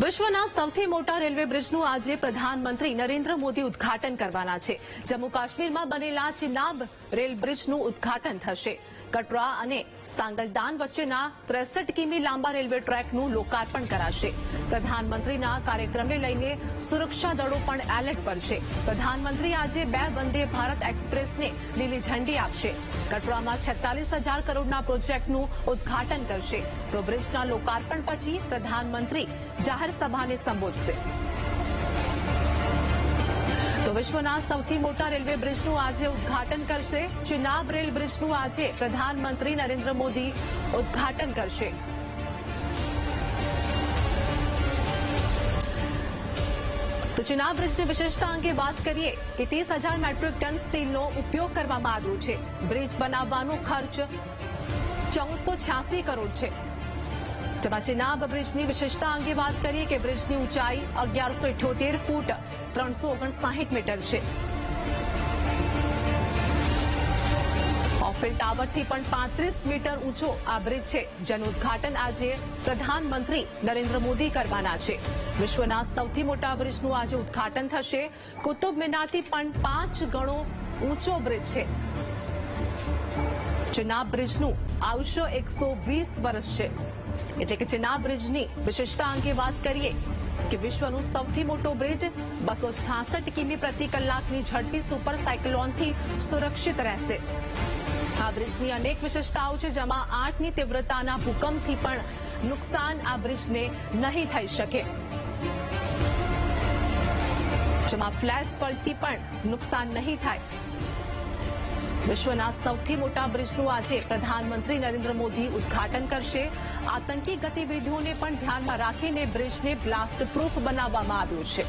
વિશ્વના સૌથી મોટા રેલવે બ્રિજનું આજે પ્રધાનમંત્રી નરેન્દ્ર મોદી ઉદ્ઘાટન કરવાના છે. જમ્મુ કાશ્મીરમાં બનેલા ચિનાબ રેલ બ્રિજનું ઉદ્ઘાટન થશે. કટરા અને સાંગલદાન વચ્ચેના 63 કિમી લાંબા રેલવે ટ્રેકનું લોકાર્પણ કરાશે. પ્રધાનમંત્રીના કાર્યક્રમને લઈને સુરક્ષા દળો પણ એલર્ટ પર છે. પ્રધાનમંત્રી આજે 2 વંદે ભારત એક્સપ્રેસને લીલી ઝંડી આપશે. કટરામાં 46,000 કરોડના પ્રોજેક્ટનું ઉદ્ઘાટન કરશે. તો બ્રિજના લોકાર્પણ પછી પ્રધાનમંત્રી જાહેર સભાને સંબોધશે. તો વિશ્વના સૌથી મોટા રેલવે બ્રિજનું આજે ઉદ્ઘાટન કરશે. ચિનાબ રેલ બ્રિજનું આજે પ્રધાનમંત્રી નરેન્દ્ર મોદી ઉદ્ઘાટન કરશે. તો ચિનાબ બ્રિજની વિશેષતા અંગે વાત કરીએ કે 30,000 મેટ્રિક ટન સ્ટીલનો ઉપયોગ કરવામાં આવ્યો છે. બ્રિજ બનાવવાનો ખર્ચ 1486 કરોડ છે. જેમાં ચિનાબ બ્રિજની વિશેષતા અંગે વાત કરીએ કે બ્રિજની ઊંચાઈ 1178 ફૂટ 359 મીટર છે. ઓફિલ ટાવરથી પણ 35 મીટર ઊંચો આ બ્રિજ છે, જેનું ઉદ્ઘાટન આજે પ્રધાનમંત્રી નરેન્દ્ર મોદી કરવાના છે. વિશ્વના સૌથી મોટા બ્રિજનું આજે ઉદ્ઘાટન થશે. કુતુબ મિનારથી પણ 5 ગણો ઊંચો બ્રિજ છે. ચિનાબ બ્રિજનું આયુષ્ય 120 વર્ષ છે. એટલે કે ચિનાબ બ્રિજની વિશેષતા અંગે વાત કરીએ કે વિશ્વનું સૌથી મોટો બ્રિજ 266 કિમી પ્રતિ કલાકની ઝડપી સુપર સાયક્લોનથી સુરક્ષિત રહેશે. આ બ્રિજની અનેક વિશેષતાઓ છે, જેમાં 8ની તીવ્રતાના ભૂકંપથી પણ નુકસાન આ બ્રિજને નહીં થઈ શકે. જેમાં ફ્લેશ પલટી પણ નુકસાન નહીં થાય. વિશ્વના સૌથી મોટા બ્રિજનું આજે પ્રધાનમંત્રી નરેન્દ્ર મોદી ઉદ્ઘાટન કરશે. આતંકી ગતિવિધિઓને પણ ધ્યાનમાં રાખીને બ્રિજને બ્લાસ્ટ પ્રૂફ બનાવવામાં આવ્યું છે.